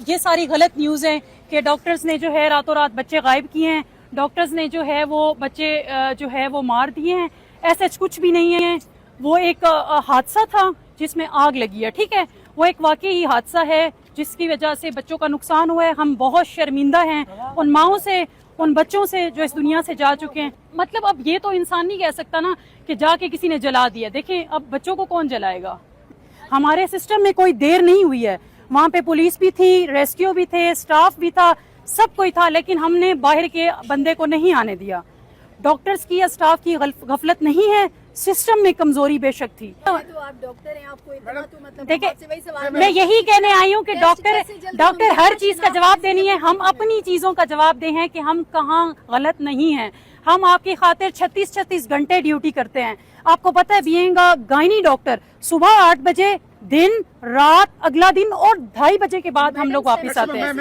یہ ساری غلط نیوز ہیں کہ ڈاکٹرز نے جو ہے راتوں رات بچے غائب کیے ہیں، ڈاکٹرز نے جو ہے وہ بچے جو ہے وہ مار دیے ہیں. ایسا کچھ بھی نہیں ہے. وہ ایک حادثہ تھا جس میں آگ لگی ہے. ٹھیک ہے، وہ ایک واقعی حادثہ ہے جس کی وجہ سے بچوں کا نقصان ہوا ہے. ہم بہت شرمندہ ہیں ان ماؤں سے، ان بچوں سے جو اس دنیا سے جا چکے ہیں. مطلب اب یہ تو انسان نہیں کہہ سکتا نا کہ جا کے کسی نے جلا دیا. دیکھیں اب بچوں کو کون جلائے گا؟ ہمارے سسٹم میں کوئی دیر نہیں ہوئی ہے. وہاں پہ پولیس بھی تھی، ریسکیو بھی تھے، سٹاف بھی تھا، سب کوئی تھا، لیکن ہم نے باہر کے بندے کو نہیں آنے دیا. ڈاکٹرز کی یا سٹاف کی غفلت نہیں ہے، سسٹم میں کمزوری بے شک تھی. تو آپ ڈاکٹر ہیں، آپ کو اتنا تو مطلب دیکھیں میں یہی کہنے آئی ہوں کہ ڈاکٹر ہر چیز کا جواب دینی ہے. ہم اپنی چیزوں کا جواب دیں ہیں کہ ہم کہاں غلط نہیں ہیں. ہم آپ کی خاطر 36 گھنٹے ڈیوٹی کرتے ہیں. آپ کو پتہ ہے بینگ گائنی ڈاکٹر صبح 8 بجے، دن رات، اگلا دن اور 2:30 بجے کے بعد ہم لوگ واپس آتے ہیں.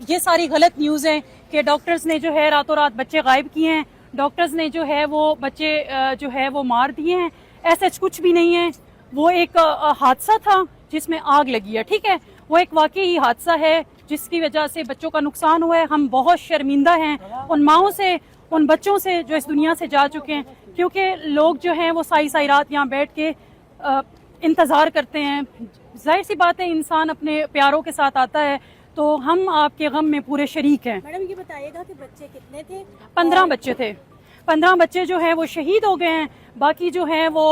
یہ ساری غلط نیوز ہیں کہ ڈاکٹرز نے جو ہے راتوں رات بچے غائب کیے ہیں، ڈاکٹرز نے جو ہے وہ بچے جو ہے وہ مار دیے ہیں. ایسا کچھ بھی نہیں ہے. وہ ایک حادثہ تھا جس میں آگ لگی ہے. ٹھیک ہے، وہ ایک واقعی حادثہ ہے جس کی وجہ سے بچوں کا نقصان ہوا ہے. ہم بہت شرمندہ ہیں ان ماؤں سے، ان بچوں سے جو اس دنیا سے جا چکے ہیں، کیونکہ لوگ جو ہیں وہ سائی رات یہاں بیٹھ کے انتظار کرتے ہیں. ظاہر سی بات ہے انسان اپنے پیاروں کے ساتھ آتا ہے تو ہم آپ کے غم میں پورے شریک ہیں. میڈم یہ بتائیے گا کہ بچے کتنے تھے؟ 15 بچے تھے. 15 بچے جو ہیں وہ شہید ہو گئے ہیں، باقی جو ہیں وہ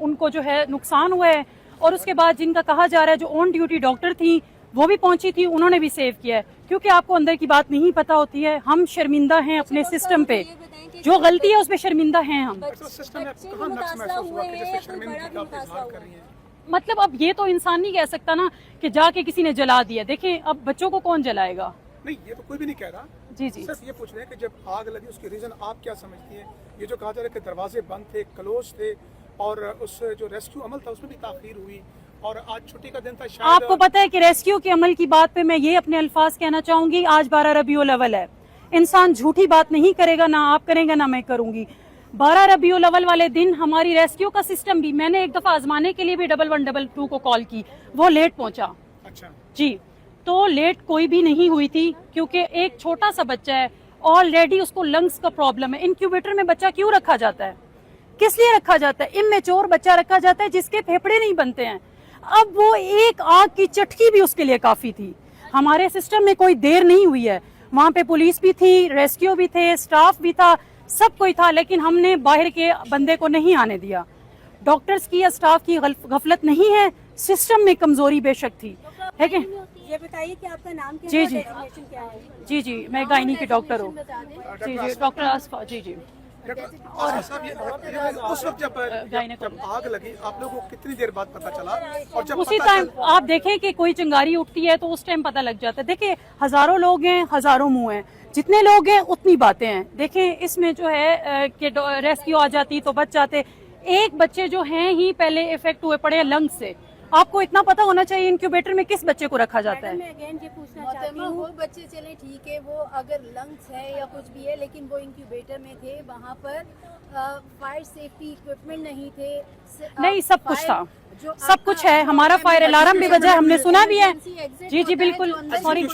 ان کو جو ہے نقصان ہوا ہے. اور اس کے بعد جن کا کہا جا رہا ہے جو آن ڈیوٹی ڈاکٹر تھیں وہ بھی پہنچی تھی، انہوں نے بھی سیو کیا ہے. کیونکہ آپ کو اندر کی بات نہیں پتہ ہوتی ہے. ہم شرمندہ ہیں اپنے سسٹم پہ، جو غلطی ہے اس پہ شرمندہ ہیں ہم. مطلب اب یہ تو انسان نہیں کہہ سکتا نا کہ جا کے کسی نے جلا دیا. دیکھیں اب بچوں کو کون جلائے گا؟ نہیں یہ تو کوئی بھی نہیں کہہ رہا. جی صرف یہ پوچھ رہے ہیں کہ جب آگ لگی اس کی ریزن آپ کیا سمجھتی ہیں؟ یہ جو کہا جا رہا ہے کہ دروازے بند تھے، کلوز تھے، اور اس جو ریسکیو عمل تھا اس میں بھی تاخیر ہوئی، اور آج چھٹی کا دن تھا. شاید آپ کو پتہ ہے کہ ریسکیو کے عمل کی بات پہ میں یہ اپنے الفاظ کہنا چاہوں گی. آج 12 ربیع الاول ہے. انسان جھوٹی بات نہیں کرے گا، نہ آپ کریں گے نہ میں کروں گی. 12 ربیع الاول والے دن ہماری ریسکیو کا سسٹم بھی، میں نے ایک دفعہ آزمانے کے لیے بھی 1122 کو کال کی، وہ لیٹ پہنچا. اچھا جی، تو لیٹ کوئی بھی نہیں ہوئی تھی کیونکہ ایک چھوٹا سا بچہ ہے، آلریڈی اس کو لنگز کا پرابلم ہے. انکیوبیٹر میں بچہ کیوں رکھا جاتا ہے؟ کس لیے رکھا جاتا ہے؟ امیچور بچہ رکھا جاتا ہے جس کے پھیپھڑے نہیں بنتے ہیں. اب وہ ایک آگ کی چٹکی بھی اس کے لیے کافی تھی. ہمارے سسٹم میں کوئی دیر نہیں ہوئی ہے. وہاں پہ پولیس بھی تھی، ریسکیو بھی تھے، سٹاف بھی تھا، سب کوئی تھا، لیکن ہم نے باہر کے بندے کو نہیں آنے دیا. ڈاکٹرز کی یا سٹاف کی غفلت نہیں ہے، سسٹم میں کمزوری بے شک تھی. ٹھیک ہے، یہ بتائیے کہ آپ کا نام کیا جی ہے، جی ڈیزگنیشن کیا ہے؟ جی جی میں گائنی کی ڈاکٹر ہوں. جی جی ڈاکٹر آصفہ. جی جی اس وقت جب آگ لگی آپ لوگوں کو کتنی دیر بعد پتہ چلا؟ اور جب اسی ٹائم آپ دیکھیں کہ کوئی چنگاری اٹھتی ہے تو اس ٹائم پتہ لگ جاتا ہے. دیکھیں ہزاروں لوگ ہیں، ہزاروں منہ ہیں، جتنے لوگ ہیں اتنی باتیں ہیں. دیکھیں اس میں جو ہے کہ ریسکیو آ جاتی تو بچ جاتے. ایک بچے جو ہیں ہی پہلے افیکٹ ہوئے پڑے لنگ سے. آپ کو اتنا پتہ ہونا چاہیے انکیوبیٹر میں کس بچے کو رکھا جاتا ہے. میں اگین یہ پوچھنا چاہتی ہوں، وہ بچے چلیں ٹھیک ہے، وہ اگر لنگس ہے یا کچھ بھی ہے، لیکن وہ انکیوبیٹر میں تھے، وہاں پر فائر سیفٹی اکوپمنٹ نہیں تھے. نہیں سب کچھ تھا، سب کچھ ہے. ہمارا فائر الارم بھی بجا ہے، ہم نے سنا بھی ہے. جی جی بالکل. سوری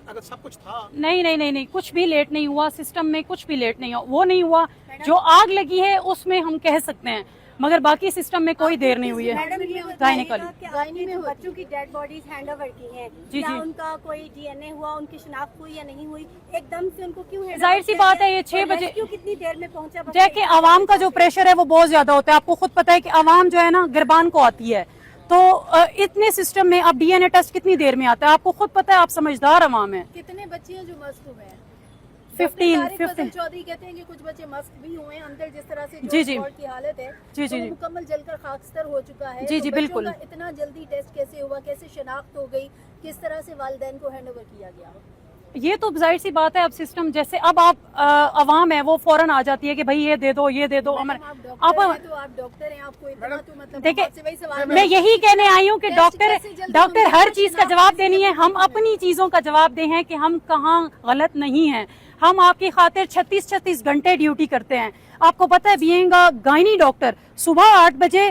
اگر سب کچھ تھا. نہیں کچھ بھی لیٹ نہیں ہوا. سسٹم میں کچھ بھی لیٹ نہیں ہوا. وہ نہیں ہوا جو آگ لگی ہے اس میں ہم کہہ سکتے ہیں، مگر باقی سسٹم میں کوئی دیر نہیں ہوئی ہے. گائنی میں بچوں کی ڈیڈ باڈیز ہینڈ اوور کی ہیں، جی کیا جی ان کا کوئی ڈی این اے ہوا، ان کی شناخت ہوئی یا نہیں ہوئی؟ ایک دم سے ان کو کیوں ہینڈ ظاہر سی بات ہے یہ 6 بجے. کیوں کتنی دیر میں پہنچا؟ دیکھیں عوام کا جو پریشر ہے وہ بہت زیادہ ہوتا ہے. آپ کو خود پتہ ہے کہ عوام جو ہے نا گربان کو آتی ہے، تو اتنے سسٹم میں اب ڈی این اے ٹیسٹ کتنی دیر میں آتا ہے؟ آپ کو خود پتہ ہے، آپ سمجھدار عوام ہیں. کتنے بچے ہیں جو مسک ہوئے ہیں؟ 15 چودھری کہتے ہیں کہ کچھ بچے مسک بھی ہوئے ہیں اندر، جس طرح سے جی جی کی حالت ہے جی جی تو مکمل جل کر خاکستر ہو چکا ہے. جی جی تو بچوں بالکل. کا اتنا جلدی ٹیسٹ کیسے ہوا، کیسے شناخت ہو گئی، کس طرح سے والدین کو ہینڈ اوور کیا گیا؟ یہ تو ظاہر سی بات ہے. اب سسٹم جیسے اب آپ عوام ہے وہ فوراً آ جاتی ہے کہ بھائی یہ دے دو یہ دے دو. آپ ڈاکٹر ہیں، آپ کو اتنا تو مطلب دیکھیں میں یہی کہنے آئی ہوں کہ ڈاکٹر ہر چیز کا جواب دینی ہے. ہم اپنی چیزوں کا جواب دیں ہیں کہ ہم کہاں غلط نہیں ہیں. ہم آپ کی خاطر 36 گھنٹے ڈیوٹی کرتے ہیں. آپ کو پتہ ہے بینگ گائنی ڈاکٹر صبح 8 بجے،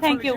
Thank you.